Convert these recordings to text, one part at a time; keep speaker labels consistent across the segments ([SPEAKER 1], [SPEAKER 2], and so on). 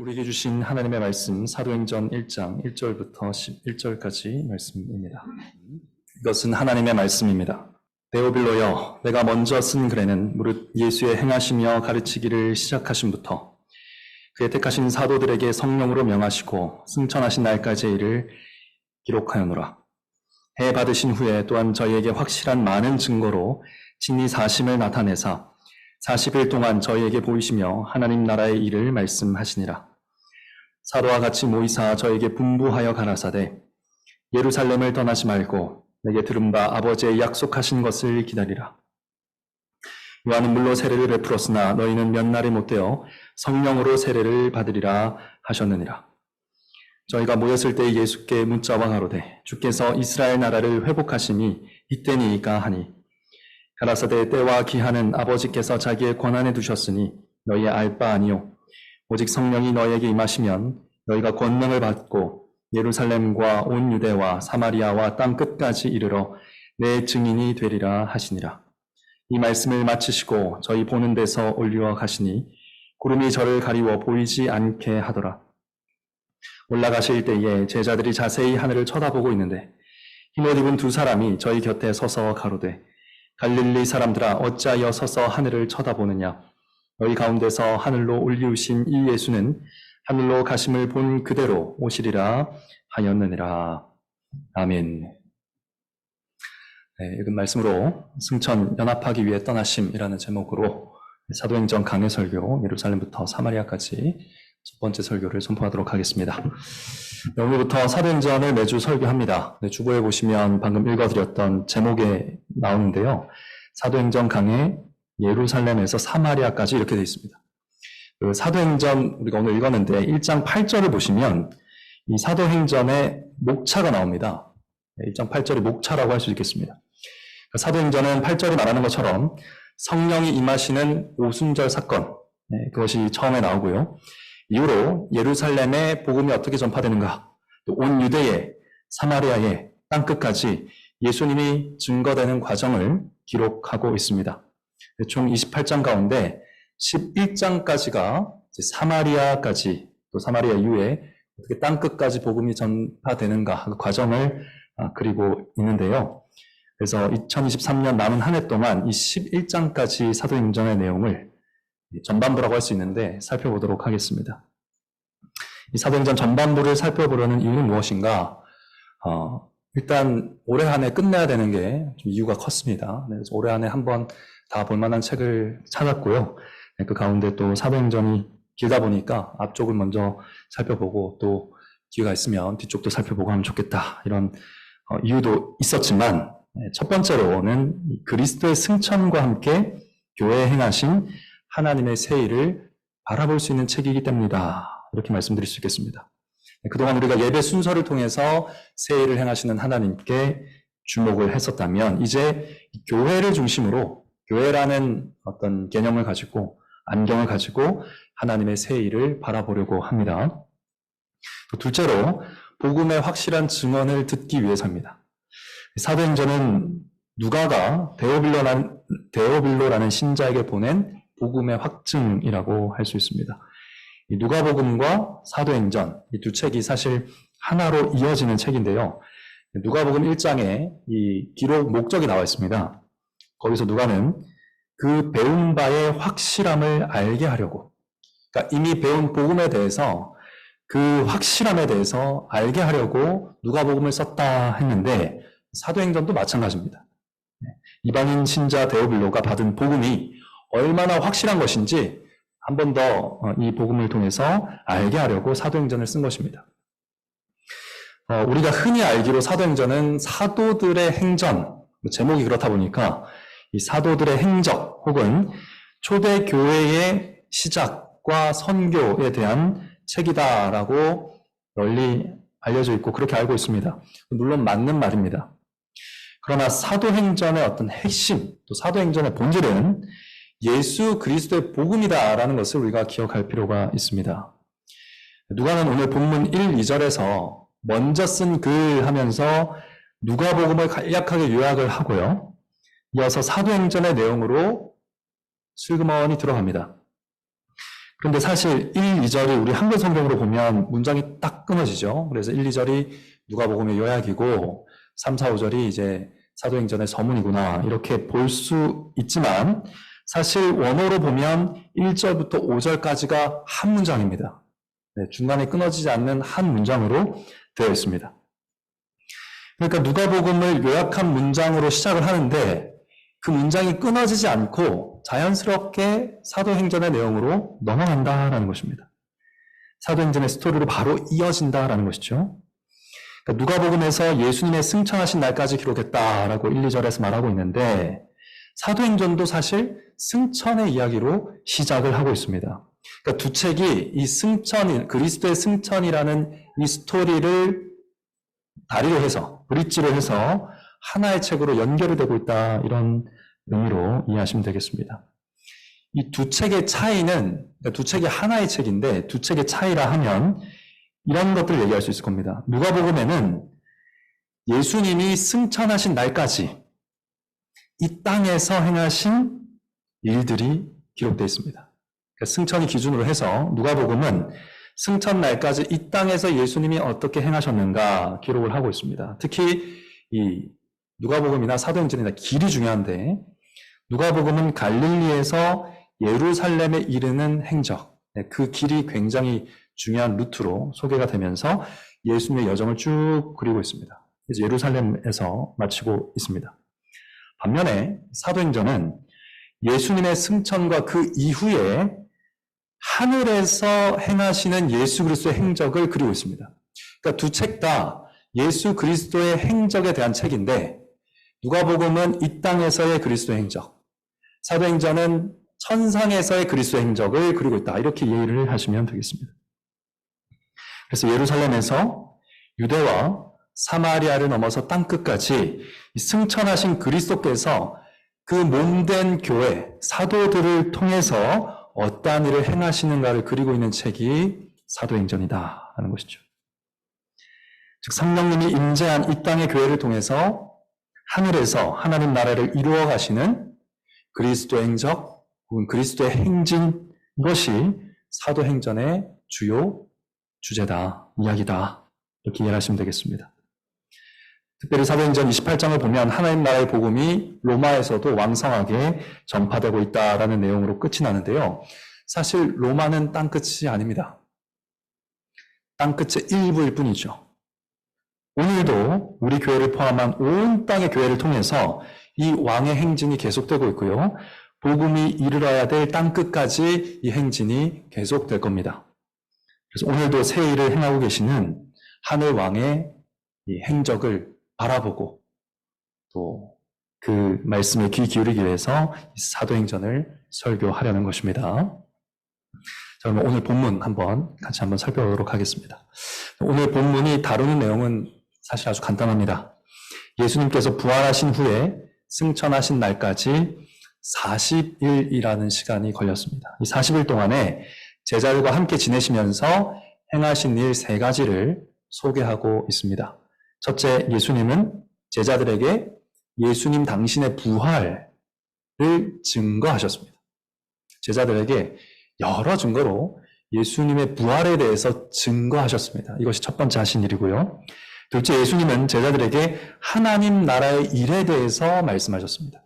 [SPEAKER 1] 우리에게 주신 하나님의 말씀 사도행전 1장 1절부터 11절까지 말씀입니다. 이것은 하나님의 말씀입니다. 데오빌로여, 내가 먼저 쓴 글에는 무릇 예수의 행하시며 가르치기를 시작하심부터 그의 택하신 사도들에게 성령으로 명하시고 승천하신 날까지의 일을 기록하였노라. 해 받으신 후에 또한 저희에게 확실한 많은 증거로 진리 사심을 나타내사 40일 동안 저희에게 보이시며 하나님 나라의 일을 말씀하시니라. 사도와 같이 모이사 저에게 분부하여 가라사대 예루살렘을 떠나지 말고 내게 들은 바 아버지의 약속하신 것을 기다리라. 요한은 물로 세례를 베풀었으나 너희는 몇 날이 못되어 성령으로 세례를 받으리라 하셨느니라. 저희가 모였을 때 예수께 묻자와 가로되 주께서 이스라엘 나라를 회복하심이 이때니이까 하니 가라사대 때와 기한은 아버지께서 자기의 권한에 두셨으니 너희 알 바 아니요 오직 성령이 너희에게 임하시면 너희가 권능을 받고 예루살렘과 온 유대와 사마리아와 땅 끝까지 이르러 내 증인이 되리라 하시니라. 이 말씀을 마치시고 저희 보는 데서 올리어 가시니 구름이 저를 가리워 보이지 않게 하더라. 올라가실 때에 제자들이 자세히 하늘을 쳐다보고 있는데 흰옷 입은 두 사람이 저희 곁에 서서 가로되 갈릴리 사람들아 어찌하여 서서 하늘을 쳐다보느냐. 너희 가운데서 하늘로 올리우신 이 예수는 하늘로 가심을 본 그대로 오시리라 하였느니라. 아멘. 읽은 말씀으로 승천 연합하기 위해 떠나심이라는 제목으로 사도행전 강해 설교 예루살렘부터 사마리아까지 첫 번째 설교를 선포하도록 하겠습니다. 오늘부터 사도행전을 매주 설교합니다. 주보에 보시면 방금 읽어드렸던 제목에 나오는데요. 사도행전 강해 예루살렘에서 사마리아까지 이렇게 되어 있습니다. 그 사도행전 우리가 오늘 읽었는데 1장 8절을 보시면 이 사도행전의 목차가 나옵니다. 1장 8절이 목차라고 할 수 있겠습니다. 사도행전은 8절이 말하는 것처럼 성령이 임하시는 오순절 사건, 그것이 처음에 나오고요. 이후로 예루살렘의 복음이 어떻게 전파되는가, 또 온 유대에, 사마리아에, 땅끝까지 예수님이 증거되는 과정을 기록하고 있습니다. 총 28장 가운데 11장까지가 사마리아까지, 또 사마리아 이후에 어떻게 땅끝까지 복음이 전파되는가 그 과정을 그리고 있는데요. 그래서 2023년 남은 한 해 동안 이 11장까지 사도행전의 내용을 전반부라고 할 수 있는데 살펴보도록 하겠습니다. 이 사도행전 전반부를 살펴보려는 이유는 무엇인가? 일단 올해 한 해 끝내야 되는 게 좀 이유가 컸습니다. 그래서 올해 한 해 한번 다 볼만한 책을 찾았고요. 그 가운데 또 사도행전이 길다 보니까 앞쪽을 먼저 살펴보고 또 기회가 있으면 뒤쪽도 살펴보고 하면 좋겠다. 이런 이유도 있었지만 첫 번째로는 그리스도의 승천과 함께 교회에 행하신 하나님의 새 일을 바라볼 수 있는 책이기 때문이다. 이렇게 말씀드릴 수 있겠습니다. 그동안 우리가 예배 순서를 통해서 새 일을 행하시는 하나님께 주목을 했었다면 이제 교회를 중심으로 교회라는 어떤 개념을 가지고 안경을 가지고 하나님의 새 일을 바라보려고 합니다. 둘째로 복음의 확실한 증언을 듣기 위해서입니다. 사도행전은 누가가 데오빌로라는 신자에게 보낸 복음의 확증이라고 할 수 있습니다. 이 누가복음과 사도행전 이 두 책이 사실 하나로 이어지는 책인데요. 누가복음 1장에 이 기록 목적이 나와 있습니다. 거기서 누가는 그 배운 바의 확실함을 알게 하려고, 그러니까 이미 배운 복음에 대해서 그 확실함에 대해서 알게 하려고 누가복음을 썼다 했는데 사도행전도 마찬가지입니다. 이방인 신자 데오빌로가 받은 복음이 얼마나 확실한 것인지 한 번 더 이 복음을 통해서 알게 하려고 사도행전을 쓴 것입니다. 우리가 흔히 알기로 사도행전은 사도들의 행전, 제목이 그렇다 보니까 이 사도들의 행적 혹은 초대 교회의 시작과 선교에 대한 책이다라고 널리 알려져 있고 그렇게 알고 있습니다. 물론 맞는 말입니다. 그러나 사도행전의 어떤 핵심, 또 사도행전의 본질은 예수 그리스도의 복음이다라는 것을 우리가 기억할 필요가 있습니다. 누가는 오늘 본문 1, 2절에서 먼저 쓴 글 하면서 누가복음을 간략하게 요약을 하고요. 이어서 사도행전의 내용으로 슬그머니 들어갑니다. 그런데 사실 1, 2절이 우리 한글 성경으로 보면 문장이 딱 끊어지죠. 그래서 1, 2절이 누가복음의 요약이고 3, 4, 5절이 이제 사도행전의 서문이구나 이렇게 볼 수 있지만 사실 원어로 보면 1절부터 5절까지가 한 문장입니다. 네, 중간에 끊어지지 않는 한 문장으로 되어 있습니다. 그러니까 누가복음을 요약한 문장으로 시작을 하는데 그 문장이 끊어지지 않고 자연스럽게 사도행전의 내용으로 넘어간다라는 것입니다. 사도행전의 스토리로 바로 이어진다라는 것이죠. 그러니까 누가복음에서 예수님의 승천하신 날까지 기록했다라고 1, 2절에서 말하고 있는데 사도행전도 사실 승천의 이야기로 시작을 하고 있습니다. 그러니까 두 책이 이 승천, 그리스도의 승천이라는 이 스토리를 다리로 해서, 브릿지로 해서 하나의 책으로 연결이 되고 있다 이런 의미로 이해하시면 되겠습니다. 이 두 책의 차이는, 그러니까 두 책이 하나의 책인데 두 책의 차이라 하면 이런 것들을 얘기할 수 있을 겁니다. 누가복음에는 예수님이 승천하신 날까지 이 땅에서 행하신 일들이 기록되어 있습니다. 그러니까 승천이 기준으로 해서 누가복음은 승천 날까지 이 땅에서 예수님이 어떻게 행하셨는가 기록을 하고 있습니다. 특히 이 누가복음이나 사도행전이나 길이 중요한데 누가복음은 갈릴리에서 예루살렘에 이르는 행적, 그 길이 굉장히 중요한 루트로 소개가 되면서 예수님의 여정을 쭉 그리고 있습니다. 그래서 예루살렘에서 마치고 있습니다. 반면에 사도행전은 예수님의 승천과 그 이후에 하늘에서 행하시는 예수 그리스도의 행적을 그리고 있습니다. 그러니까 두 책 다 예수 그리스도의 행적에 대한 책인데 누가복음은 이 땅에서의 그리스도의 행적, 사도행전은 천상에서의 그리스도의 행적을 그리고 있다. 이렇게 이해를 하시면 되겠습니다. 그래서 예루살렘에서 유대와 사마리아를 넘어서 땅끝까지 승천하신 그리스도께서 그 몸된 교회, 사도들을 통해서 어떠한 일을 행하시는가를 그리고 있는 책이 사도행전이다 하는 것이죠. 즉 성령님이 임재한 이 땅의 교회를 통해서 하늘에서 하나님 나라를 이루어 가시는 그리스도의 행적 혹은 그리스도의 행진, 이것이 사도행전의 주요 주제다, 이야기다 이렇게 이해하시면 되겠습니다. 특별히 사도행전 28장을 보면 하나님 나라의 복음이 로마에서도 왕성하게 전파되고 있다라는 내용으로 끝이 나는데요. 사실 로마는 땅끝이 아닙니다. 땅끝의 일부일 뿐이죠. 오늘도 우리 교회를 포함한 온 땅의 교회를 통해서 이 왕의 행진이 계속되고 있고요. 복음이 이르러야 될 땅끝까지 이 행진이 계속될 겁니다. 그래서 오늘도 새 일을 행하고 계시는 하늘 왕의 이 행적을 바라보고 또 그 말씀에 귀 기울이기 위해서 사도행전을 설교하려는 것입니다. 자, 그럼 오늘 본문 같이 한번 살펴보도록 하겠습니다. 오늘 본문이 다루는 내용은 사실 아주 간단합니다. 예수님께서 부활하신 후에 승천하신 날까지 40일이라는 시간이 걸렸습니다. 이 40일 동안에 제자들과 함께 지내시면서 행하신 일 3가지를 소개하고 있습니다. 첫째, 예수님은 제자들에게 예수님 당신의 부활을 증거하셨습니다. 제자들에게 여러 증거로 예수님의 부활에 대해서 증거하셨습니다. 이것이 첫 번째 하신 일이고요. 둘째, 예수님은 제자들에게 하나님 나라의 일에 대해서 말씀하셨습니다.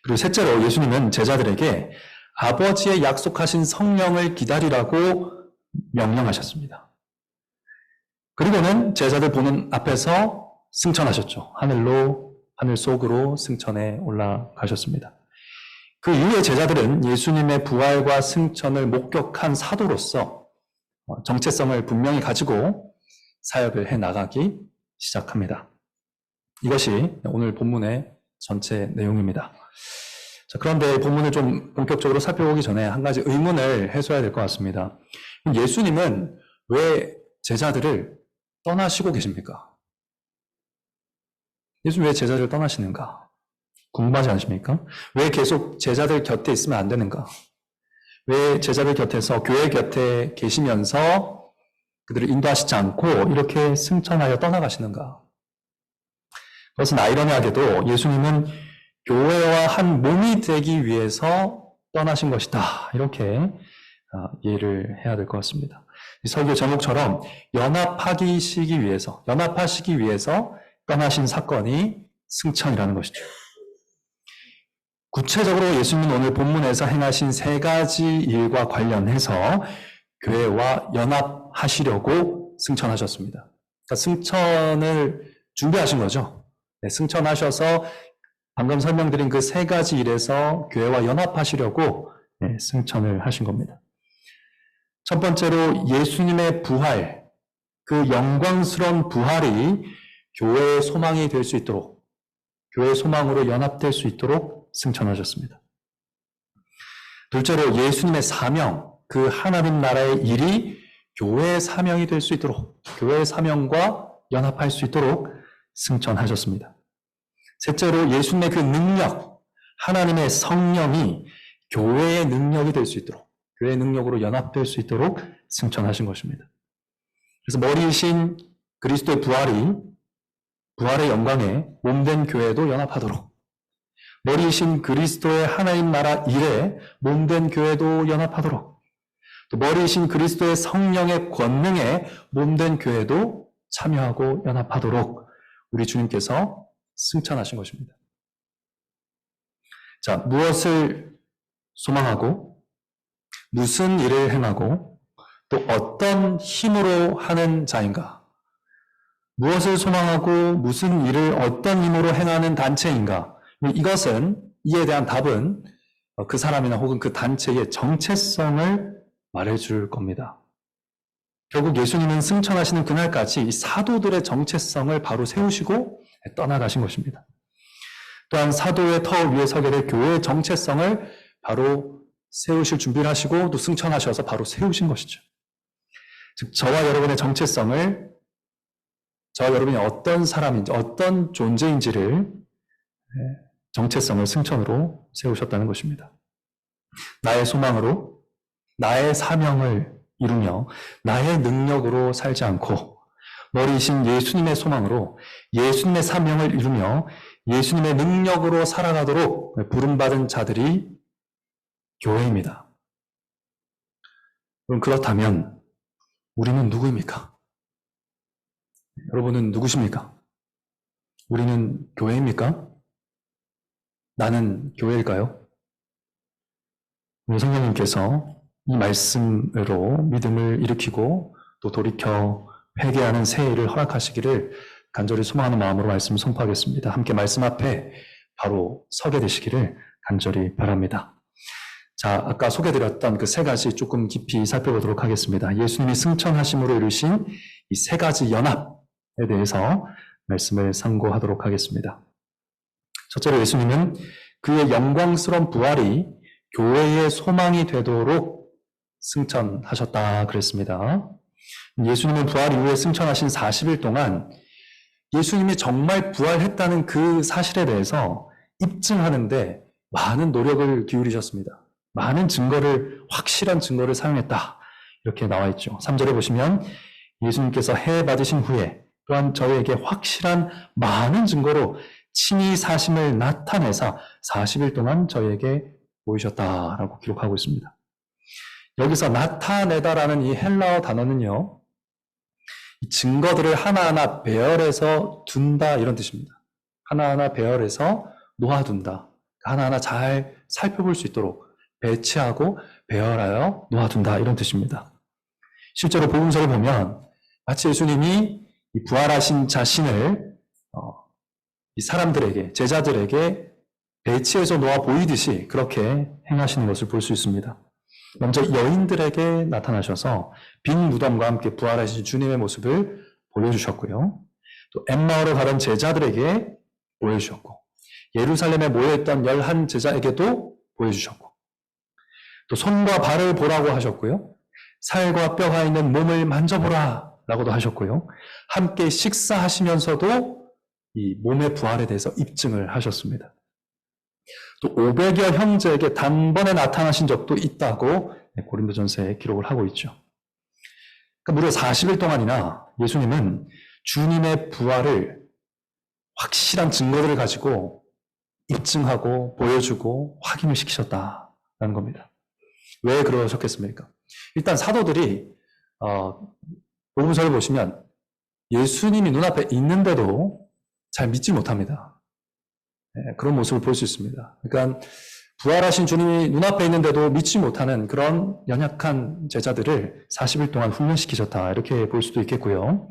[SPEAKER 1] 그리고 셋째로 예수님은 제자들에게 아버지의 약속하신 성령을 기다리라고 명령하셨습니다. 그리고는 제자들 보는 앞에서 승천하셨죠. 하늘 속으로 승천해 올라가셨습니다. 그 이후에 제자들은 예수님의 부활과 승천을 목격한 사도로서 정체성을 분명히 가지고 사역을 해 나가기 시작합니다. 이것이 오늘 본문의 전체 내용입니다. 자, 그런데 본문을 좀 본격적으로 살펴보기 전에 한 가지 의문을 해소해야 될 것 같습니다. 예수님은 왜 제자들을 떠나시고 계십니까? 예수님 왜 제자들을 떠나시는가? 궁금하지 않으십니까? 왜 계속 제자들 곁에 있으면 안 되는가? 왜 제자들 곁에서 교회 곁에 계시면서 그들을 인도하시지 않고 이렇게 승천하여 떠나가시는가? 그것은 아이러니하게도 예수님은 교회와 한 몸이 되기 위해서 떠나신 것이다. 이렇게 이해를 해야 될 것 같습니다. 이 설교 제목처럼 연합하시기 위해서 떠나신 사건이 승천이라는 것이죠. 구체적으로 예수님은 오늘 본문에서 행하신 세 가지 일과 관련해서 교회와 연합하시려고 승천하셨습니다. 그러니까 승천을 준비하신 거죠. 네, 승천하셔서 방금 설명드린 그 세 가지 일에서 교회와 연합하시려고 승천을 하신 겁니다. 첫 번째로 예수님의 부활, 그 영광스러운 부활이 교회의 소망이 될 수 있도록, 교회의 소망으로 연합될 수 있도록 승천하셨습니다. 둘째로 예수님의 사명, 그 하나님 나라의 일이 교회의 사명이 될 수 있도록, 교회의 사명과 연합할 수 있도록 승천하셨습니다. 셋째로 예수님의 그 능력, 하나님의 성령이 교회의 능력이 될 수 있도록, 교회의 능력으로 연합될 수 있도록 승천하신 것입니다. 그래서 머리이신 그리스도의 부활의 영광에 몸된 교회도 연합하도록, 머리이신 그리스도의 하나님 나라 일에 몸된 교회도 연합하도록, 또 머리이신 그리스도의 성령의 권능에 몸된 교회도 참여하고 연합하도록 우리 주님께서 승천하신 것입니다. 자, 무엇을 소망하고 무슨 일을 행하고 또 어떤 힘으로 하는 자인가? 무엇을 소망하고 무슨 일을 어떤 힘으로 행하는 단체인가? 이에 대한 답은 그 사람이나 혹은 그 단체의 정체성을 말해줄 겁니다. 결국 예수님은 승천하시는 그날까지 사도들의 정체성을 바로 세우시고 떠나가신 것입니다. 또한 사도의 터 위에 서게 될 교회의 정체성을 바로 세우실 준비를 하시고 또 승천하셔서 바로 세우신 것이죠. 즉 저와 여러분의 정체성을, 저와 여러분이 어떤 사람인지 어떤 존재인지를, 정체성을 승천으로 세우셨다는 것입니다. 나의 소망으로 나의 사명을 이루며 나의 능력으로 살지 않고 머리이신 예수님의 소망으로 예수님의 사명을 이루며 예수님의 능력으로 살아가도록 부름받은 자들이 교회입니다. 그럼 그렇다면 우리는 누구입니까? 여러분은 누구십니까? 우리는 교회입니까? 나는 교회일까요? 우리 성령님께서 이 말씀으로 믿음을 일으키고 또 돌이켜 회개하는 새해를 허락하시기를 간절히 소망하는 마음으로 말씀을 선포하겠습니다. 함께 말씀 앞에 바로 서게 되시기를 간절히 바랍니다. 자, 아까 소개드렸던 그 세 가지 조금 깊이 살펴보도록 하겠습니다. 예수님이 승천하심으로 이루신 이 세 가지 연합에 대해서 말씀을 상고하도록 하겠습니다. 첫째로 예수님은 그의 영광스러운 부활이 교회의 소망이 되도록 승천하셨다 그랬습니다. 예수님은 부활 이후에 승천하신 40일 동안 예수님이 정말 부활했다는 그 사실에 대해서 입증하는데 많은 노력을 기울이셨습니다. 많은 확실한 증거를 사용했다. 이렇게 나와 있죠. 3절에 보시면 예수님께서 해 받으신 후에 또한 저희에게 확실한 많은 증거로 친히 사심을 나타내사 40일 동안 저희에게 보이셨다라고 기록하고 있습니다. 여기서 나타내다라는 이 헬라어 단어는요, 이 증거들을 하나하나 배열해서 둔다 이런 뜻입니다. 하나하나 배열해서 놓아둔다. 하나하나 잘 살펴볼 수 있도록 배치하고 배열하여 놓아둔다 이런 뜻입니다. 실제로 복음서를 보면 마치 예수님이 이 부활하신 자신을 이 사람들에게, 제자들에게 배치해서 놓아 보이듯이 그렇게 행하시는 것을 볼 수 있습니다. 먼저 여인들에게 나타나셔서 빈 무덤과 함께 부활하신 주님의 모습을 보여주셨고요. 또 엠마오로 가던 제자들에게 보여주셨고, 예루살렘에 모여있던 11 제자에게도 보여주셨고, 또 손과 발을 보라고 하셨고요. 살과 뼈가 있는 몸을 만져보라 라고도 하셨고요. 함께 식사하시면서도 이 몸의 부활에 대해서 입증을 하셨습니다. 또 500여 형제에게 단번에 나타나신 적도 있다고 고린도전서에 기록을 하고 있죠. 그러니까 무려 40일 동안이나 예수님은 주님의 부활을 확실한 증거들을 가지고 입증하고 보여주고 확인을 시키셨다는 겁니다. 왜 그러셨겠습니까? 일단 사도들이 복음서를 보시면 예수님이 눈앞에 있는데도 잘 믿지 못합니다. 그런 모습을 볼 수 있습니다. 그러니까 부활하신 주님이 눈앞에 있는데도 믿지 못하는 그런 연약한 제자들을 40일 동안 훈련시키셨다, 이렇게 볼 수도 있겠고요.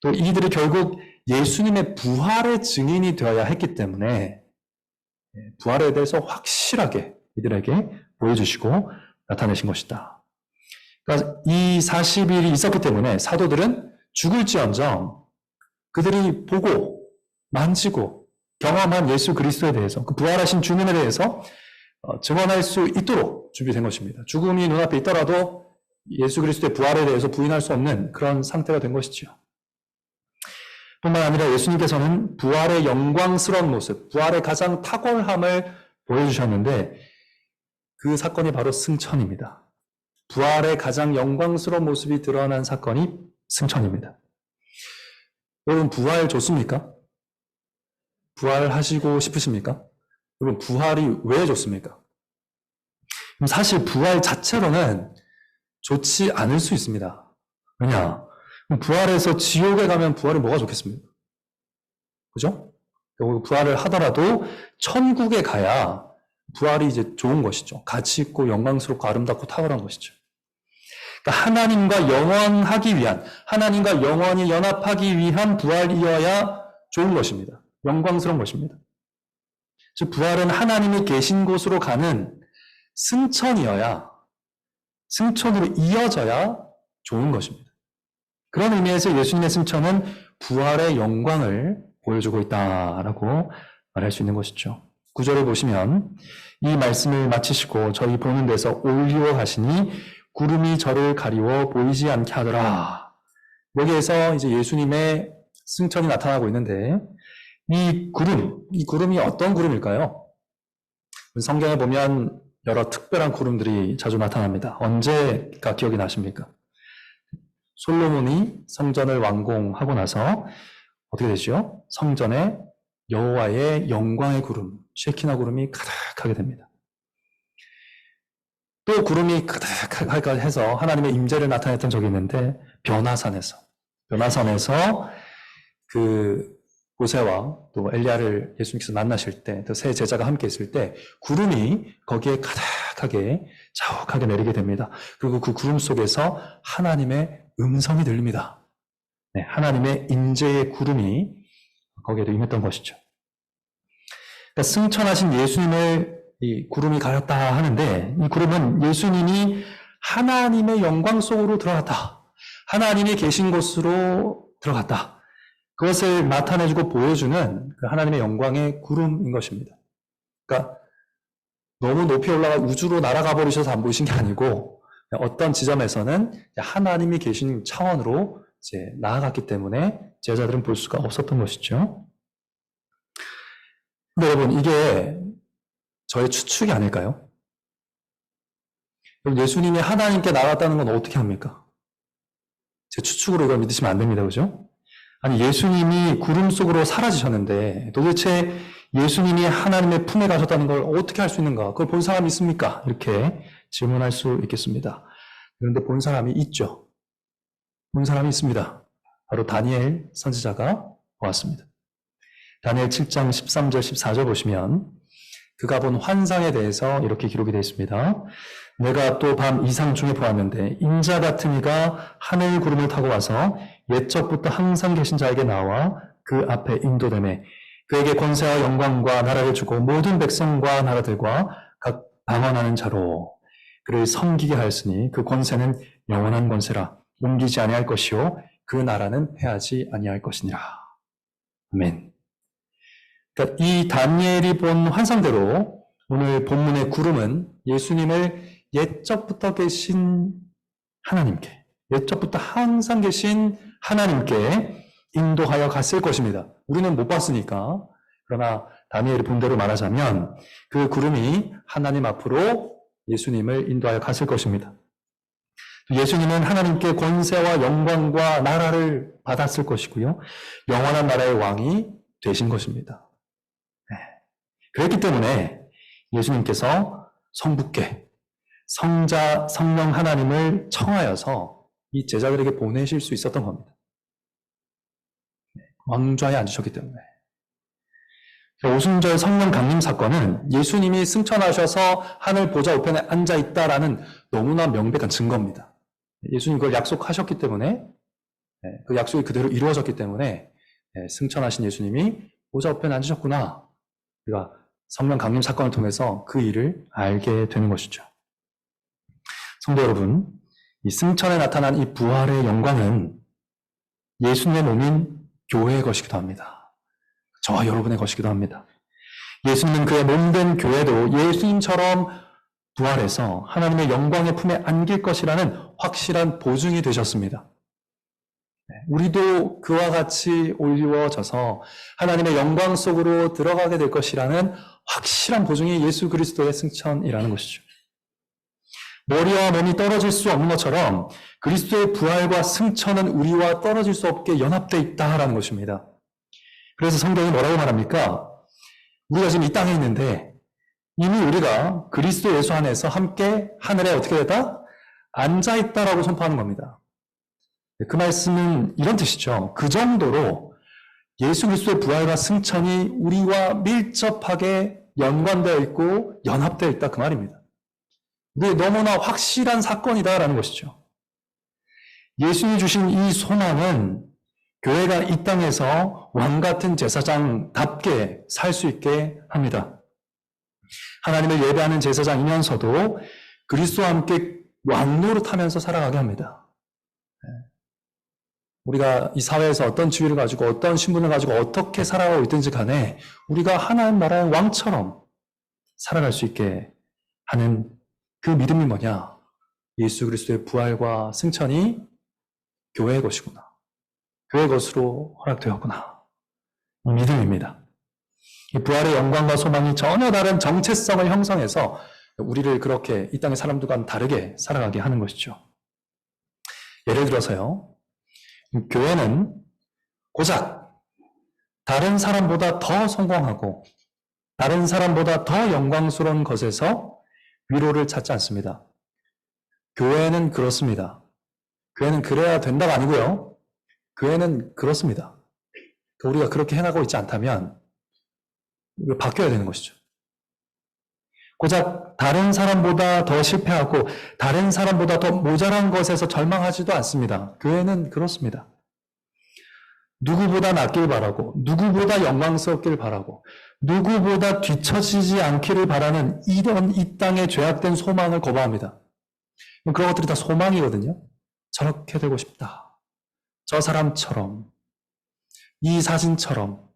[SPEAKER 1] 또 이들이 결국 예수님의 부활의 증인이 되어야 했기 때문에 부활에 대해서 확실하게 이들에게 보여주시고 나타내신 것이다. 그러니까 이 40일이 있었기 때문에 사도들은 죽을지언정 그들이 보고 만지고 경험한 예수 그리스도에 대해서, 그 부활하신 주님에 대해서 증언할 수 있도록 준비된 것입니다. 죽음이 눈앞에 있더라도 예수 그리스도의 부활에 대해서 부인할 수 없는 그런 상태가 된 것이죠. 뿐만 아니라 예수님께서는 부활의 영광스러운 모습, 부활의 가장 탁월함을 보여주셨는데 그 사건이 바로 승천입니다. 부활의 가장 영광스러운 모습이 드러난 사건이 승천입니다. 여러분, 부활 좋습니까? 부활하시고 싶으십니까? 여러분, 부활이 왜 좋습니까? 사실 부활 자체로는 좋지 않을 수 있습니다. 왜냐? 부활해서 지옥에 가면 부활이 뭐가 좋겠습니까? 그죠? 부활을 하더라도 천국에 가야 부활이 이제 좋은 것이죠. 가치 있고 영광스럽고 아름답고 탁월한 것이죠. 그러니까 하나님과 영원하기 위한, 하나님과 영원히 연합하기 위한 부활이어야 좋은 것입니다. 영광스러운 것입니다. 즉 부활은 하나님이 계신 곳으로 가는 승천이어야, 승천으로 이어져야 좋은 것입니다. 그런 의미에서 예수님의 승천은 부활의 영광을 보여주고 있다라고 말할 수 있는 것이죠. 9절을 보시면 이 말씀을 마치시고 저희 보는 데서 올리워 가시니 구름이 저를 가리워 보이지 않게 하더라. 여기에서 이제 예수님의 승천이 나타나고 있는데 이 구름이 어떤 구름일까요? 성경에 보면 여러 특별한 구름들이 자주 나타납니다. 언제가 기억이 나십니까? 솔로몬이 성전을 완공하고 나서 어떻게 되죠? 성전에 여호와의 영광의 구름, 쉐키나 구름이 가득하게 됩니다. 또 구름이 가득하게 해서 하나님의 임재를 나타냈던 적이 있는데 변화산에서 그 모세와 또 엘리야를 예수님께서 만나실 때, 또 세 제자가 함께 있을 때 구름이 거기에 가득하게 자욱하게 내리게 됩니다. 그리고 그 구름 속에서 하나님의 음성이 들립니다. 네, 하나님의 임재의 구름이 거기에도 임했던 것이죠. 그러니까 승천하신 예수님을 이 구름이 가렸다 하는데 이 구름은 예수님이 하나님의 영광 속으로 들어갔다, 하나님이 계신 곳으로 들어갔다, 그것을 나타내주고 보여주는 그 하나님의 영광의 구름인 것입니다. 그러니까 너무 높이 올라가 우주로 날아가 버리셔서 안 보이신 게 아니고 어떤 지점에서는 하나님이 계신 차원으로 이제 나아갔기 때문에 제자들은 볼 수가 없었던 것이죠. 근데 여러분, 이게 저의 추측이 아닐까요? 예수님이 하나님께 나갔다는 건 어떻게 합니까? 제 추측으로 이걸 믿으시면 안 됩니다. 그죠? 아니, 예수님이 구름 속으로 사라지셨는데 도대체 예수님이 하나님의 품에 가셨다는 걸 어떻게 할 수 있는가? 그걸 본 사람이 있습니까? 이렇게 질문할 수 있겠습니다. 그런데 본 사람이 있죠. 본 사람이 있습니다. 바로 다니엘 선지자가 보았습니다. 다니엘 7장 13절 14절 보시면 그가 본 환상에 대해서 이렇게 기록이 되어 있습니다. 내가 또 밤 이상 중에 보았는데 인자 같은 이가 하늘 구름을 타고 와서 옛적부터 항상 계신 자에게 나와 그 앞에 인도되매 그에게 권세와 영광과 나라를 주고 모든 백성과 나라들과 각 방언하는 자로 그를 섬기게 하였으니 그 권세는 영원한 권세라 옮기지 아니할 것이요 그 나라는 패하지 아니할 것이니라. 아멘. 그러니까 이 다니엘이 본 환상대로 오늘 본문의 구름은 예수님을 옛적부터 계신 하나님께, 옛적부터 항상 계신 하나님께 인도하여 갔을 것입니다. 우리는 못 봤으니까. 그러나 다니엘이 본 대로 말하자면 그 구름이 하나님 앞으로 예수님을 인도하여 갔을 것입니다. 예수님은 하나님께 권세와 영광과 나라를 받았을 것이고요. 영원한 나라의 왕이 되신 것입니다. 그렇기 때문에 예수님께서 성부께 성자, 성령 하나님을 청하여서 이 제자들에게 보내실 수 있었던 겁니다. 왕좌에 앉으셨기 때문에. 오순절 성령 강림 사건은 예수님이 승천하셔서 하늘 보좌 우편에 앉아 있다라는 너무나 명백한 증거입니다. 예수님 그걸 약속하셨기 때문에, 그 약속이 그대로 이루어졌기 때문에 승천하신 예수님이 보좌 우편에 앉으셨구나. 우리가 성령 강림 사건을 통해서 그 일을 알게 되는 것이죠. 성도 여러분, 이 승천에 나타난 이 부활의 영광은 예수님의 몸인 교회의 것이기도 합니다. 저와 여러분의 것이기도 합니다. 예수님은 그의 몸된 교회도 예수님처럼 부활해서 하나님의 영광의 품에 안길 것이라는 확실한 보증이 되셨습니다. 우리도 그와 같이 올리워져서 하나님의 영광 속으로 들어가게 될 것이라는 확실한 보증이 예수 그리스도의 승천이라는 것이죠. 머리와 몸이 떨어질 수 없는 것처럼 그리스도의 부활과 승천은 우리와 떨어질 수 없게 연합되어 있다라는 것입니다. 그래서 성경이 뭐라고 말합니까? 우리가 지금 이 땅에 있는데 이미 우리가 그리스도 예수 안에서 함께 하늘에 어떻게 됐다? 앉아 있다라고 선포하는 겁니다. 그 말씀은 이런 뜻이죠. 그 정도로 예수 그리스도의 부활과 승천이 우리와 밀접하게 연관되어 있고 연합되어 있다 그 말입니다. 이게 너무나 확실한 사건이다라는 것이죠. 예수님이 주신 이 소망은 교회가 이 땅에서 왕 같은 제사장답게 살 수 있게 합니다. 하나님을 예배하는 제사장이면서도 그리스도와 함께 왕 노릇하면서 살아가게 합니다. 우리가 이 사회에서 어떤 지위를 가지고 어떤 신분을 가지고 어떻게 살아가고 있든지 간에 우리가 하나님 나라의 왕처럼 살아갈 수 있게 하는 그 믿음이 뭐냐? 예수 그리스도의 부활과 승천이 교회의 것이구나. 교회의 것으로 허락되었구나. 이 믿음입니다. 이 부활의 영광과 소망이 전혀 다른 정체성을 형성해서 우리를 그렇게 이 땅의 사람들과는 다르게 살아가게 하는 것이죠. 예를 들어서요. 교회는 고작 다른 사람보다 더 성공하고 다른 사람보다 더 영광스러운 것에서 위로를 찾지 않습니다. 교회는 그렇습니다. 교회는 그래야 된다가 아니고요. 교회는 그렇습니다. 우리가 그렇게 행하고 있지 않다면 우리가 바뀌어야 되는 것이죠. 고작 다른 사람보다 더 실패하고 다른 사람보다 더 모자란 것에서 절망하지도 않습니다. 교회는 그렇습니다. 누구보다 낫길 바라고 누구보다 영광스럽길 바라고 누구보다 뒤처지지 않기를 바라는 이런 이 땅의 죄악된 소망을 거부합니다. 그런 것들이 다 소망이거든요. 저렇게 되고 싶다. 저 사람처럼, 이 사진처럼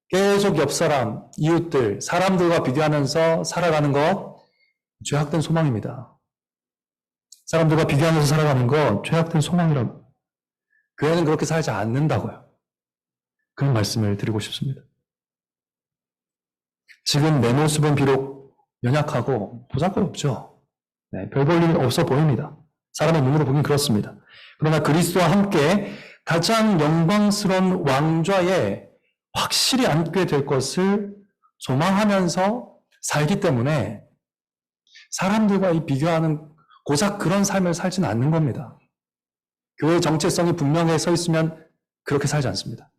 [SPEAKER 1] 계속 옆 사람, 이웃들, 사람들과 비교하면서 살아가는 것, 죄악된 소망입니다. 사람들과 비교하면서 살아가는 것, 죄악된 소망이라고. 교회는 그렇게 살지 않는다고요. 그런 말씀을 드리고 싶습니다. 지금 내 모습은 비록 연약하고 보잘것없죠. 별 볼 일 없어 보입니다. 사람의 눈으로 보긴 그렇습니다. 그러나 그리스도와 함께 가장 영광스러운 왕좌에 확실히 앉게 될 것을 소망하면서 살기 때문에 사람들과 이 비교하는 고작 그런 삶을 살지는 않는 겁니다. 교회의 정체성이 분명히 서 있으면 그렇게 살지 않습니다.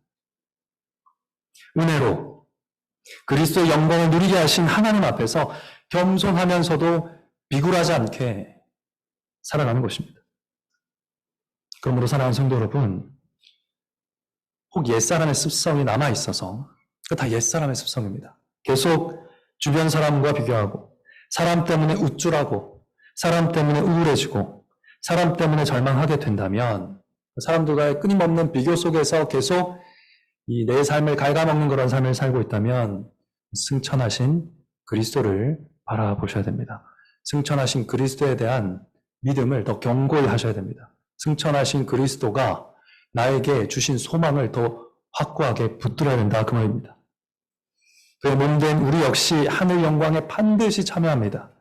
[SPEAKER 1] 은혜로 그리스도의 영광을 누리게 하신 하나님 앞에서 겸손하면서도 비굴하지 않게 살아가는 것입니다. 그러므로 사랑하는 성도 여러분, 혹 옛사람의 습성이 남아있어서 그 다 옛사람의 습성입니다. 계속 주변 사람과 비교하고 사람 때문에 우쭐하고 사람 때문에 우울해지고 사람 때문에 절망하게 된다면 사람들과의 끊임없는 비교 속에서 계속 이 내 삶을 갉아먹는 그런 삶을 살고 있다면 승천하신 그리스도를 바라보셔야 됩니다. 승천하신 그리스도에 대한 믿음을 더 견고히 하셔야 됩니다. 승천하신 그리스도가 나에게 주신 소망을 더 확고하게 붙들어야 된다 그 말입니다. 그의 몸된 우리 역시 하늘 영광에 반드시 참여합니다.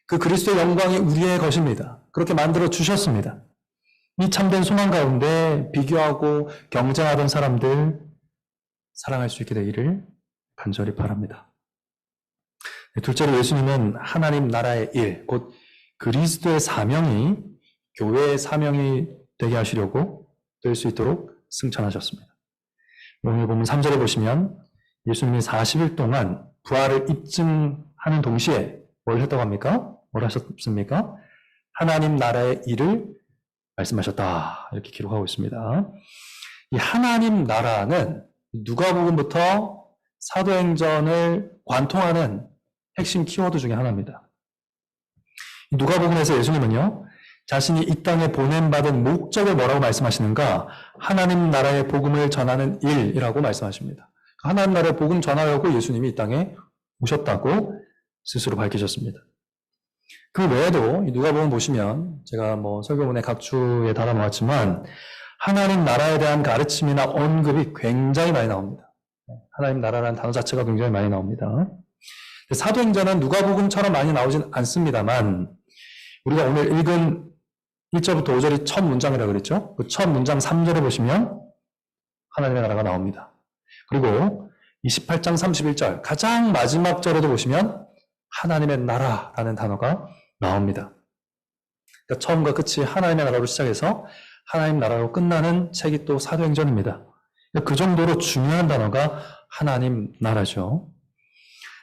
[SPEAKER 1] 그 그리스도의 영광이 우리의 것입니다. 그렇게 만들어 주셨습니다. 이 참된 소망 가운데 비교하고 경쟁하던 사람들 사랑할 수 있게 되기를 간절히 바랍니다. 둘째로 예수님은 하나님 나라의 일, 곧 그리스도의 사명이 교회의 사명이 되게 하시려고 될 수 있도록 승천하셨습니다. 오늘 보면 3절에 보시면 예수님이 40일 동안 부활을 입증하는 동시에 뭘 했다고 합니까? 뭘 하셨습니까? 하나님 나라의 일을 말씀하셨다. 이렇게 기록하고 있습니다. 이 하나님 나라는 누가복음부터 사도행전을 관통하는 핵심 키워드 중에 하나입니다. 누가복음에서 예수님은요, 자신이 이 땅에 보냄받은 목적을 뭐라고 말씀하시는가? 하나님 나라의 복음을 전하는 일이라고 말씀하십니다. 하나님 나라의 복음 전하려고 예수님이 이 땅에 오셨다고 스스로 밝히셨습니다. 그 외에도 누가복음 보시면 제가 설교문에 각주에 달아놓았지만 하나님 나라에 대한 가르침이나 언급이 굉장히 많이 나옵니다. 하나님 나라라는 단어 자체가 굉장히 많이 나옵니다. 사도행전은 누가복음처럼 많이 나오진 않습니다만 우리가 오늘 읽은 1절부터 5절이 첫 문장이라고 그랬죠? 그 첫 문장 3절에 보시면 하나님의 나라가 나옵니다. 그리고 28장 31절 가장 마지막 절에도 보시면 하나님의 나라라는 단어가 나옵니다. 그러니까 처음과 끝이 하나님의 나라로 시작해서 하나님 나라로 끝나는 책이 또 사도행전입니다. 그러니까 그 정도로 중요한 단어가 하나님 나라죠.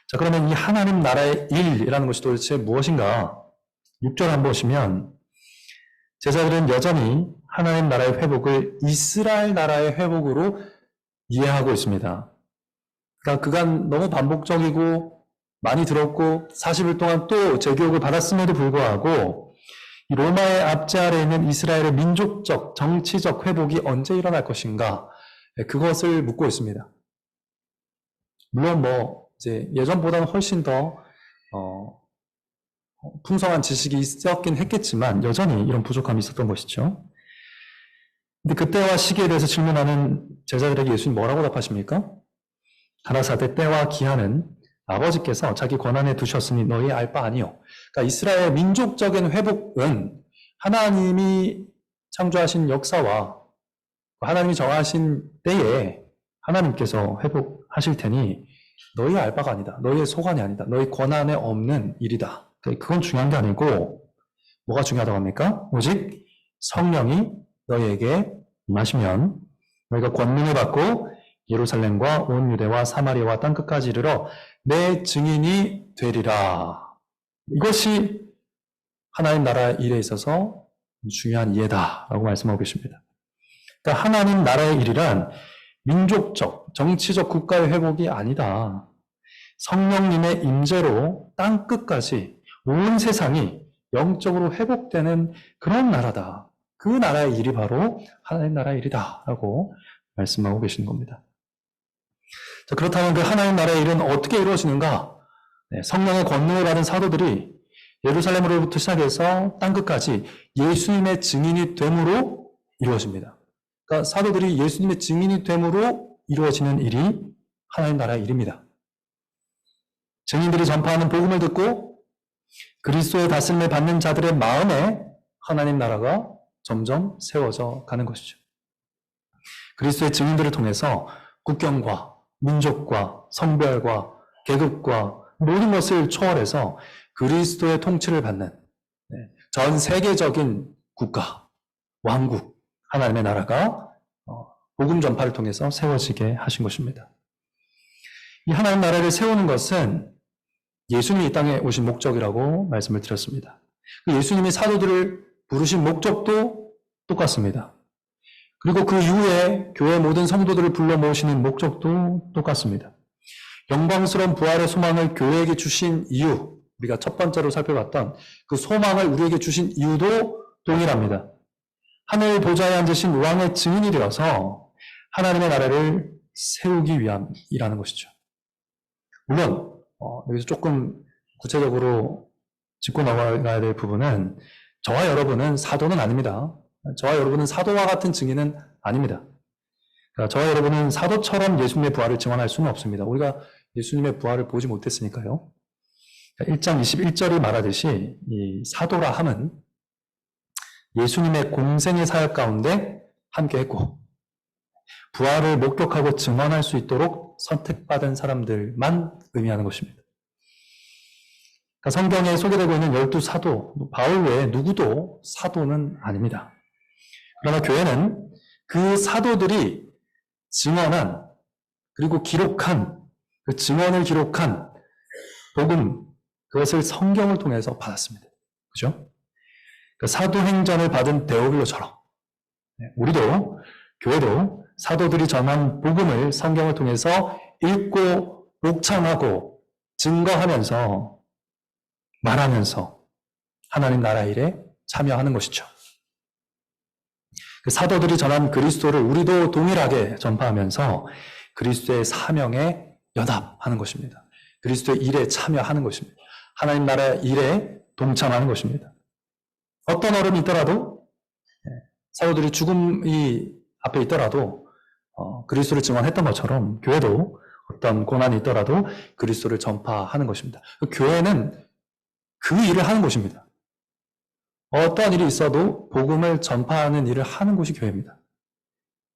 [SPEAKER 1] 자, 그러면 이 하나님 나라의 일이라는 것이 도대체 무엇인가? 6절 한번 보시면 제자들은 여전히 하나님 나라의 회복을 이스라엘 나라의 회복으로 이해하고 있습니다. 그러니까 그간 너무 반복적이고 많이 들었고 40일 동안 또 재교육을 받았음에도 불구하고 이 로마의 압제 아래 있는 이스라엘의 민족적, 정치적 회복이 언제 일어날 것인가? 그것을 묻고 있습니다. 물론 이제 예전보다는 훨씬 더 풍성한 지식이 있었긴 했겠지만 여전히 이런 부족함이 있었던 것이죠. 근데 그때와 시기에 대해서 질문하는 제자들에게 예수님 뭐라고 답하십니까? 가라사대 때와 기한은 아버지께서 자기 권한에 두셨으니 너희 알 바 아니요. 그러니까 이스라엘 민족적인 회복은 하나님이 창조하신 역사와 하나님이 정하신 때에 하나님께서 회복하실 테니 너희 알 바가 아니다. 너희의 소관이 아니다. 너희 권한에 없는 일이다. 그건 중요한 게 아니고 뭐가 중요하다고 합니까? 오직 성령이 너희에게 임하시면 너희가 권능을 받고 예루살렘과 온 유대와 사마리아와 땅끝까지 이르러 내 증인이 되리라. 이것이 하나님 나라의 일에 있어서 중요한 이해다라고 말씀하고 계십니다. 그러니까 하나님 나라의 일이란 민족적, 정치적 국가의 회복이 아니다. 성령님의 임재로 땅끝까지 온 세상이 영적으로 회복되는 그런 나라다. 그 나라의 일이 바로 하나님 나라의 일이다라고 말씀하고 계시는 겁니다. 자, 그렇다면 그 하나님 나라의 일은 어떻게 이루어지는가? 성령의 권능을 받은 사도들이 예루살렘으로부터 시작해서 땅끝까지 예수님의 증인이 됨으로 이루어집니다. 그러니까 사도들이 예수님의 증인이 됨으로 이루어지는 일이 하나님 나라의 일입니다. 증인들이 전파하는 복음을 듣고 그리스도의 다스림을 받는 자들의 마음에 하나님 나라가 점점 세워져 가는 것이죠. 그리스도의 증인들을 통해서 국경과 민족과 성별과 계급과 모든 것을 초월해서 그리스도의 통치를 받는 전 세계적인 국가, 왕국, 하나님의 나라가 복음 전파를 통해서 세워지게 하신 것입니다. 이 하나님 나라를 세우는 것은 예수님이 이 땅에 오신 목적이라고 말씀을 드렸습니다. 예수님이 사도들을 부르신 목적도 똑같습니다. 그리고 그 이후에 교회 모든 성도들을 불러 모으시는 목적도 똑같습니다. 영광스러운 부활의 소망을 교회에게 주신 이유, 우리가 첫 번째로 살펴봤던 그 소망을 우리에게 주신 이유도 동일합니다. 하늘 보좌에 앉으신 왕의 증인이 되어서 하나님의 나라를 세우기 위함이라는 것이죠. 물론 여기서 조금 구체적으로 짚고 나가야 될 부분은 저와 여러분은 사도는 아닙니다. 저와 여러분은 사도와 같은 증인은 아닙니다. 그러니까 저와 여러분은 사도처럼 예수님의 부활을 증언할 수는 없습니다. 우리가 예수님의 부활을 보지 못했으니까요. 1장 21절이 말하듯이 이 사도라 함은 예수님의 공생의 사역 가운데 함께했고 부활을 목격하고 증언할 수 있도록 선택받은 사람들만 의미하는 것입니다. 그러니까 성경에 소개되고 있는 12사도, 바울 외에 누구도 사도는 아닙니다. 그러나 교회는 그 사도들이 증언한, 그리고 기록한, 그 증언을 기록한 복음, 그것을 성경을 통해서 받았습니다. 그죠? 그 사도행전을 받은 데오빌로처럼 우리도, 교회도 사도들이 전한 복음을 성경을 통해서 읽고 묵상하고 증거하면서 말하면서 하나님 나라 일에 참여하는 것이죠. 그 사도들이 전한 그리스도를 우리도 동일하게 전파하면서 그리스도의 사명에 연합하는 것입니다. 그리스도의 일에 참여하는 것입니다. 하나님 나라 일에 동참하는 것입니다. 어떤 어려움이 있더라도, 사도들이 죽음이 앞에 있더라도 그리스도를 증언했던 것처럼 교회도 어떤 고난이 있더라도 그리스도를 전파하는 것입니다. 교회는 그 일을 하는 곳입니다. 어떠한 일이 있어도 복음을 전파하는 일을 하는 곳이 교회입니다.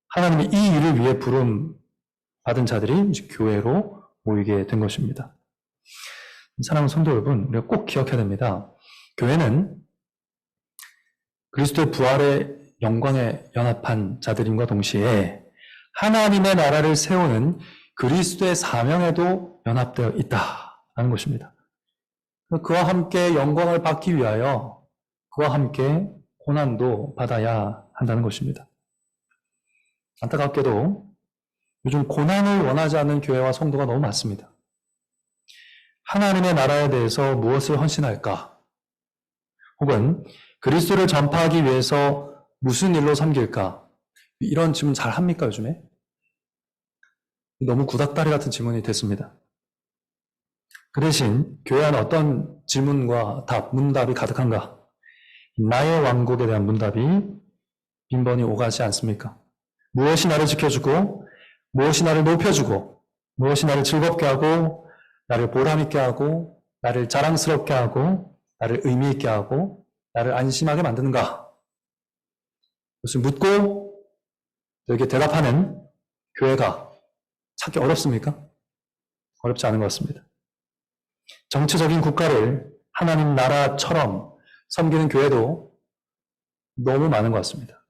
[SPEAKER 1] 하나님이 이 일을 위해 부름 받은 자들이 이제 교회로 모이게 된 것입니다. 사랑하는 성도 여러분, 우리가 꼭 기억해야 됩니다. 교회는 그리스도의 부활의 영광에 연합한 자들임과 동시에 하나님의 나라를 세우는 그리스도의 사명에도 연합되어 있다는 것입니다. 그와 함께 영광을 받기 위하여 그와 함께 고난도 받아야 한다는 것입니다. 안타깝게도 요즘 고난을 원하지 않는 교회와 성도가 너무 많습니다. 하나님의 나라에 대해서 무엇을 헌신할까? 혹은 그리스도를 전파하기 위해서 무슨 일로 섬길까? 이런 질문 잘 합니까, 요즘에? 너무 구닥다리 같은 질문이 됐습니다. 그 대신 교회 안에 어떤 질문과 답, 문답이 가득한가? 나의 왕국에 대한 문답이 빈번히 오가지 않습니까? 무엇이 나를 지켜주고, 무엇이 나를 높여주고, 무엇이 나를 즐겁게 하고, 나를 보람있게 하고, 나를 자랑스럽게 하고, 나를 의미있게 하고, 나를 안심하게 만드는가? 그것을 묻고 여기에 대답하는 교회가 찾기 어렵습니까? 어렵지 않은 것 같습니다. 정치적인 국가를 하나님 나라처럼 섬기는 교회도 너무 많은 것 같습니다.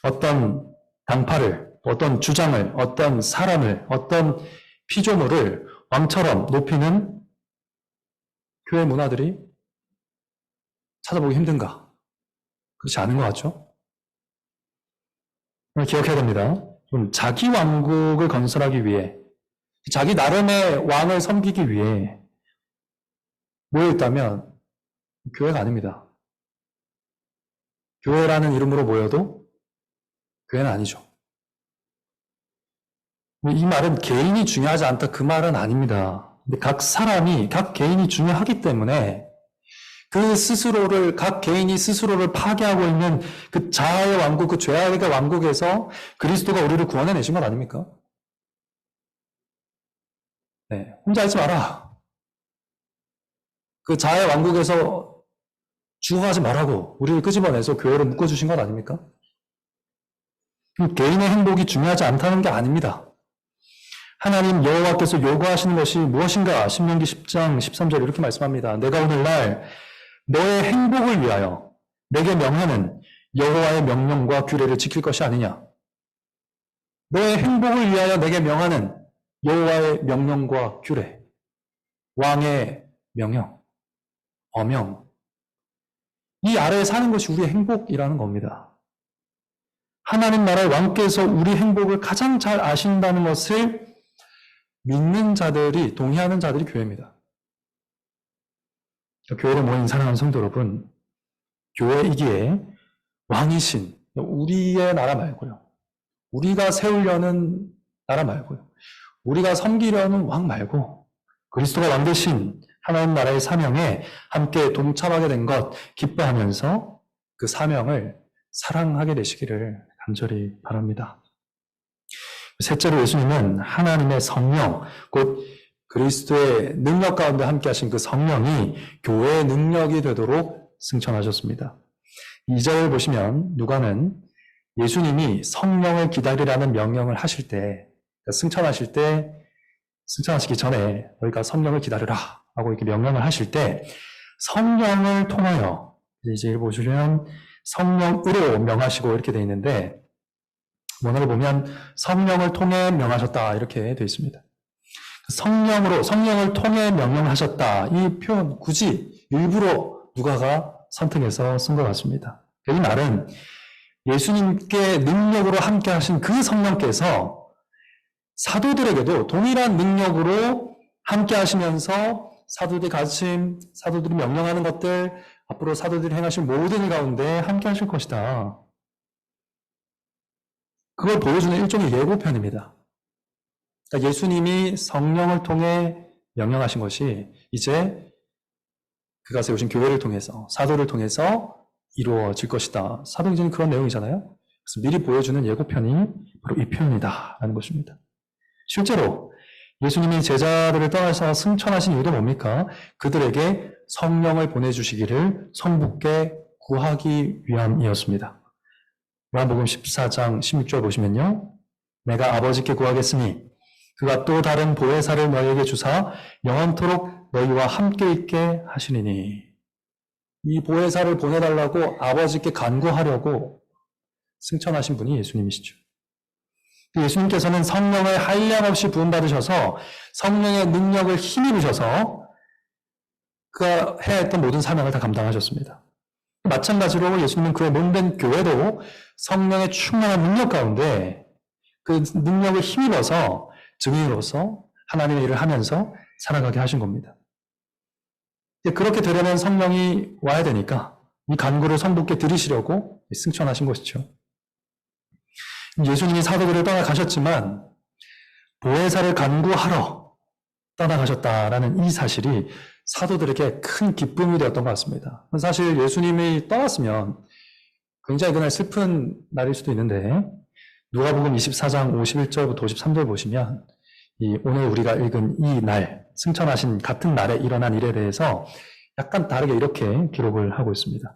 [SPEAKER 1] 어떤 당파를, 어떤 주장을, 어떤 사람을, 어떤 피조물을 왕처럼 높이는 교회 문화들이 찾아보기 힘든가? 그렇지 않은 것 같죠? 기억해야 됩니다. 자기 왕국을 건설하기 위해, 자기 나름의 왕을 섬기기 위해 모여있다면 교회가 아닙니다. 교회라는 이름으로 모여도 교회는 아니죠. 이 말은 개인이 중요하지 않다, 그 말은 아닙니다. 근데 각 사람이, 각 개인이 중요하기 때문에 각 개인이 스스로를 파괴하고 있는 그 자아의 왕국, 그 죄악의 왕국에서 그리스도가 우리를 구원해내신 것 아닙니까? 네, 혼자 있지 마라. 그 자아의 왕국에서 죽어가지 말라고 우리를 끄집어내서 교회로 묶어주신 것 아닙니까? 개인의 행복이 중요하지 않다는 게 아닙니다. 하나님 여호와께서 요구하시는 것이 무엇인가? 신명기 10장 13절 이렇게 말씀합니다. 내가 오늘날 너의 행복을 위하여 내게 명하는 여호와의 명령과 규례를 지킬 것이 아니냐. 너의 행복을 위하여 내게 명하는 여호와의 명령과 규례, 왕의 명령, 어명, 이 아래에 사는 것이 우리의 행복이라는 겁니다. 하나님 나라의 왕께서 우리 행복을 가장 잘 아신다는 것을 믿는 자들이, 동의하는 자들이 교회입니다. 교회로 모인 사랑하는 성도 여러분, 교회이기에 왕이신 우리의 나라 말고요, 우리가 세우려는 나라 말고요, 우리가 섬기려는 왕 말고 그리스도가 왕 되신 하나님 나라의 사명에 함께 동참하게 된 것 기뻐하면서 그 사명을 사랑하게 되시기를 간절히 바랍니다. 셋째로 예수님은 하나님의 성령, 곧 그리스도의 능력 가운데 함께 하신 그 성령이 교회의 능력이 되도록 승천하셨습니다. 2절 보시면 누가는 예수님이 성령을 기다리라는 명령을 하실 때, 승천하시기 전에 너희가 성령을 기다려라 하고 이렇게 명령을 하실 때 성령을 통하여 이제 보시면 성령으로 명하시고 이렇게 돼 있는데 원어를 보면 성령을 통해 명하셨다 이렇게 돼 있습니다. 성령을 통해 명령하셨다. 이 표현 굳이 일부러 누가가 선택해서 쓴 것 같습니다. 이 말은 예수님께 능력으로 함께 하신 그 성령께서 사도들에게도 동일한 능력으로 함께 하시면서 사도들이 가르침, 사도들이 명령하는 것들, 앞으로 사도들이 행하실 모든 일 가운데 함께 하실 것이다. 그걸 보여주는 일종의 예고편입니다. 그러니까 예수님이 성령을 통해 명령하신 것이 이제 그가 세우신 교회를 통해서, 사도를 통해서 이루어질 것이다. 사도행전이 그런 내용이잖아요. 그래서 미리 보여주는 예고편이 바로 이 표현이다 라는 것입니다. 실제로 예수님이 제자들을 떠나서 승천하신 이유도 뭡니까? 그들에게 성령을 보내주시기를 성부께 구하기 위함이었습니다. 요한복음 14장 16절 보시면요. 내가 아버지께 구하겠으니 그가 또 다른 보혜사를 너희에게 주사 영원토록 너희와 함께 있게 하시리니. 이 보혜사를 보내달라고 아버지께 간구하려고 승천하신 분이 예수님이시죠. 예수님께서는 성령을 한량없이 부음받으셔서 성령의 능력을 힘입으셔서 그가 해야 했던 모든 사명을 다 감당하셨습니다. 마찬가지로 예수님은 그의 몸된 교회도 성령의 충만한 능력 가운데 그 능력을 힘입어서 증인으로서 하나님의 일을 하면서 살아가게 하신 겁니다. 그렇게 되려면 성령이 와야 되니까 이 간구를 성부께 드리시려고 승천하신 것이죠. 예수님이 사도들을 떠나가셨지만 보혜사를 간구하러 떠나가셨다라는 이 사실이 사도들에게 큰 기쁨이 되었던 것 같습니다. 사실 예수님이 떠났으면 굉장히 그날 슬픈 날일 수도 있는데 누가복음 24장 51절부터 53절 보시면 오늘 우리가 읽은 이 날, 승천하신 같은 날에 일어난 일에 대해서 약간 다르게 이렇게 기록을 하고 있습니다.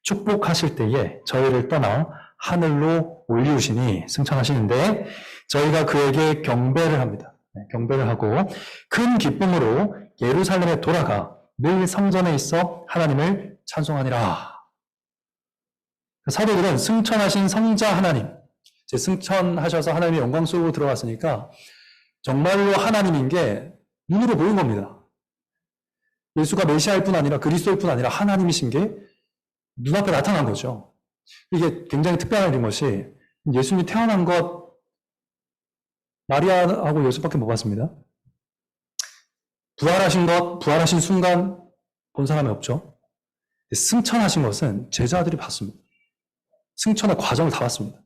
[SPEAKER 1] 축복하실 때에 저희를 떠나 하늘로 올리우시니 승천하시는데 저희가 그에게 경배를 합니다. 경배를 하고 큰 기쁨으로 예루살렘에 돌아가 늘 성전에 있어 하나님을 찬송하니라. 사도들은 승천하신 성자 하나님, 이제 승천하셔서 하나님의 영광 속으로 들어갔으니까 정말로 하나님인 게 눈으로 보인 겁니다. 예수가 메시아일 뿐 아니라 그리스도일 뿐 아니라 하나님이신 게 눈앞에 나타난 거죠. 이게 굉장히 특별한 일인 것이 예수님이 태어난 것 마리아하고 요셉밖에 못 봤습니다. 부활하신 순간 본 사람이 없죠. 승천하신 것은 제자들이 봤습니다. 승천의 과정을 다 봤습니다.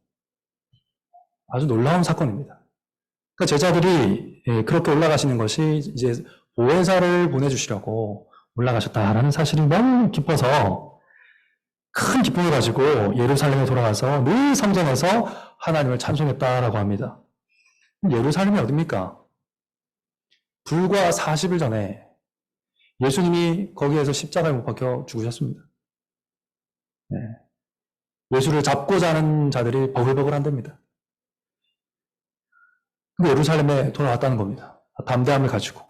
[SPEAKER 1] 아주 놀라운 사건입니다. 그러니까 제자들이 그렇게 올라가시는 것이 이제 보혜사를 보내주시려고 올라가셨다라는 사실이 너무 기뻐서 큰 기쁨을 가지고 예루살렘에 돌아가서 늘 성전에서 하나님을 찬송했다라고 합니다. 예루살렘이 어딥니까? 불과 40일 전에 예수님이 거기에서 십자가에 못 박혀 죽으셨습니다. 네. 예수를 잡고자 하는 자들이 버글버글 한답니다. 근데 예루살렘에 돌아왔다는 겁니다. 담대함을 가지고.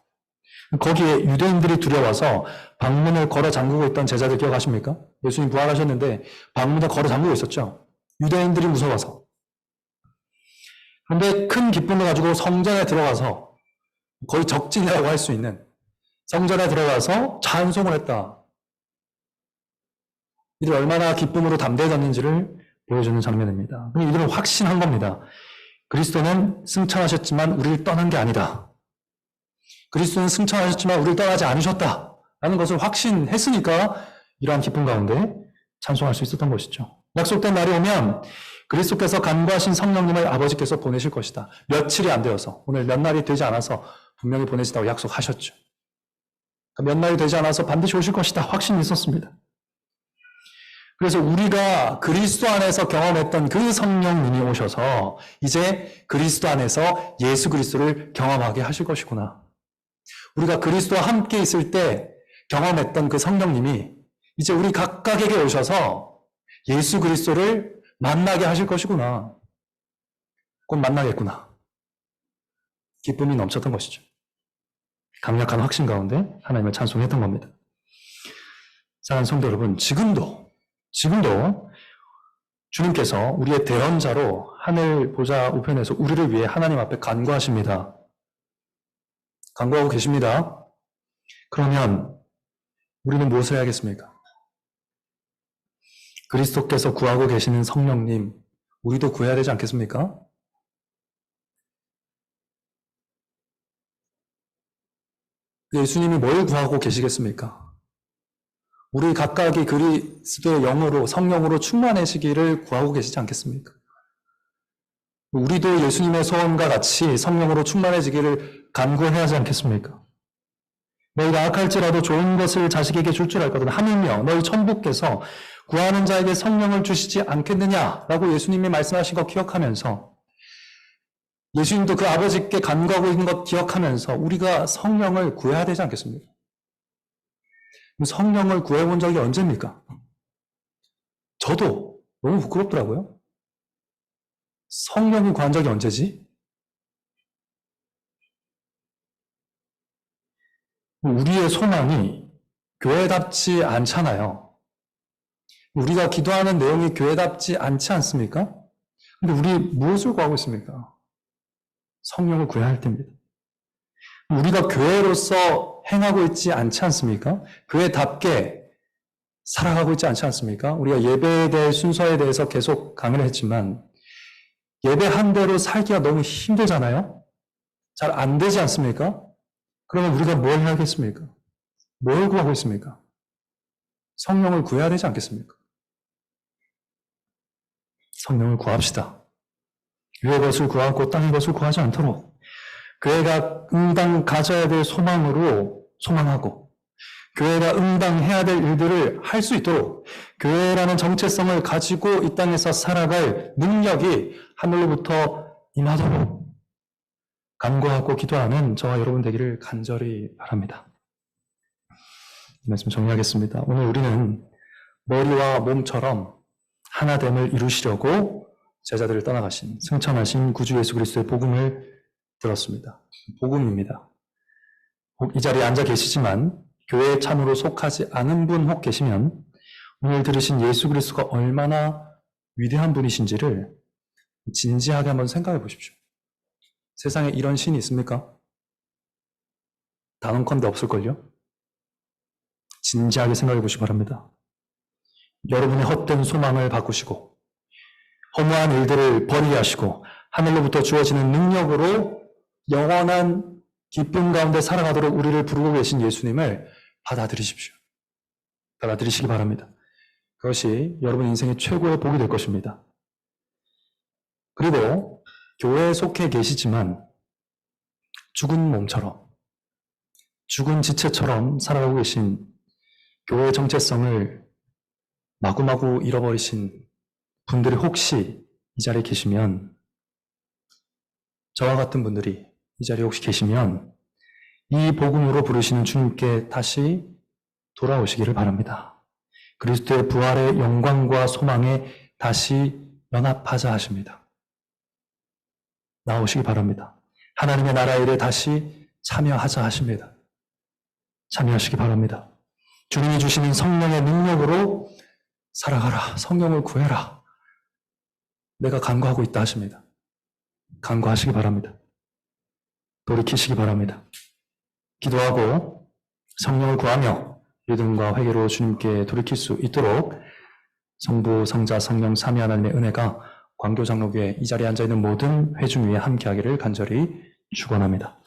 [SPEAKER 1] 거기에 유대인들이 두려워서 방문을 걸어 잠그고 있던 제자들 기억하십니까? 예수님 부활하셨는데 방문을 걸어 잠그고 있었죠. 유대인들이 무서워서. 그런데 큰 기쁨을 가지고 성전에 들어가서 거의 적진이라고 할 수 있는 성전에 들어가서 찬송을 했다. 이들이 얼마나 기쁨으로 담대해졌는지를 보여주는 장면입니다. 이들은 확신한 겁니다. 그리스도는 승천하셨지만 우리를 떠난 게 아니다. 그리스도는 승천하셨지만 우리를 떠나지 않으셨다. 라는 것을 확신했으니까 이러한 기쁨 가운데 찬송할 수 있었던 것이죠. 약속된 날이 오면 그리스도께서 간구하신 성령님을 아버지께서 보내실 것이다. 며칠이 안 되어서 오늘 몇 날이 되지 않아서 분명히 보내시다고 약속하셨죠. 몇 날이 되지 않아서 반드시 오실 것이다. 확신이 있었습니다. 그래서 우리가 그리스도 안에서 경험했던 그 성령님이 오셔서 이제 그리스도 안에서 예수 그리스도를 경험하게 하실 것이구나. 우리가 그리스도와 함께 있을 때 경험했던 그 성령님이 이제 우리 각각에게 오셔서 예수 그리스도를 만나게 하실 것이구나. 곧 만나겠구나. 기쁨이 넘쳤던 것이죠. 강력한 확신 가운데 하나님을 찬송했던 겁니다. 사랑하는 성도 여러분, 지금도 주님께서 우리의 대언자로 하늘 보좌 우편에서 우리를 위해 하나님 앞에 간구하십니다. 간구하고 계십니다. 그러면 우리는 무엇을 해야겠습니까? 그리스도께서 구하고 계시는 성령님, 우리도 구해야 되지 않겠습니까? 예수님이 뭘 구하고 계시겠습니까? 우리 각각이 그리스도의 영으로, 성령으로 충만해지기를 구하고 계시지 않겠습니까? 우리도 예수님의 소원과 같이 성령으로 충만해지기를 간구해야 하지 않겠습니까? 너희가 악할지라도 좋은 것을 자식에게 줄 줄 알거든. 하물며 너희 천부께서 구하는 자에게 성령을 주시지 않겠느냐라고 예수님이 말씀하신 것 기억하면서, 예수님도 그 아버지께 간구하고 있는 것 기억하면서 우리가 성령을 구해야 되지 않겠습니까? 성령을 구해본 적이 언제입니까? 저도 너무 부끄럽더라고요. 성령을 구한 적이 언제지? 우리의 소망이 교회답지 않잖아요. 우리가 기도하는 내용이 교회답지 않지 않습니까? 근데 우리 무엇을 구하고 있습니까? 성령을 구해야 할 때입니다. 우리가 교회로서 행하고 있지 않지 않습니까? 교회답게 살아가고 있지 않지 않습니까? 우리가 예배에 대해 순서에 대해서 계속 강의를 했지만 예배 한 대로 살기가 너무 힘들잖아요? 잘 안 되지 않습니까? 그러면 우리가 뭘 해야겠습니까? 뭘 구하고 있습니까? 성령을 구해야 되지 않겠습니까? 성령을 구합시다. 위의 것을 구하고 땅의 것을 구하지 않도록 교회가 응당 가져야 될 소망으로 소망하고 교회가 응당해야 될 일들을 할 수 있도록 교회라는 정체성을 가지고 이 땅에서 살아갈 능력이 하늘로부터 임하도록 간구하고 기도하는 저와 여러분 되기를 간절히 바랍니다. 이 말씀 정리하겠습니다. 오늘 우리는 머리와 몸처럼 하나됨을 이루시려고 제자들을 떠나가신 승천하신 구주 예수 그리스도의 복음을 들었습니다. 복음입니다. 이 자리에 앉아 계시지만 교회에 참으로 속하지 않은 분 혹 계시면 오늘 들으신 예수 그리스도가 얼마나 위대한 분이신지를 진지하게 한번 생각해 보십시오. 세상에 이런 신이 있습니까? 단언컨대 없을걸요? 진지하게 생각해 보시기 바랍니다. 여러분의 헛된 소망을 바꾸시고 허무한 일들을 버리게 하시고 하늘로부터 주어지는 능력으로 영원한 기쁨 가운데 살아가도록 우리를 부르고 계신 예수님을 받아들이십시오. 받아들이시기 바랍니다. 그것이 여러분 인생의 최고의 복이 될 것입니다. 그리고 교회에 속해 계시지만 죽은 몸처럼, 죽은 지체처럼 살아가고 계신 교회의 정체성을 마구마구 잃어버리신 분들이 혹시 이 자리에 계시면, 저와 같은 분들이 이 자리에 혹시 계시면 이 복음으로 부르시는 주님께 다시 돌아오시기를 바랍니다. 그리스도의 부활의 영광과 소망에 다시 연합하자 하십니다. 나오시기 바랍니다. 하나님의 나라 일에 다시 참여하자 하십니다. 참여하시기 바랍니다. 주님이 주시는 성령의 능력으로 살아가라. 성령을 구해라. 내가 간구하고 있다 하십니다. 간구하시기 바랍니다. 돌이키시기 바랍니다. 기도하고 성령을 구하며 믿음과 회개로 주님께 돌이킬 수 있도록 성부, 성자, 성령 삼위 하나님의 은혜가 광교장로교회 이 자리에 앉아있는 모든 회중 위에 함께하기를 간절히 축원합니다.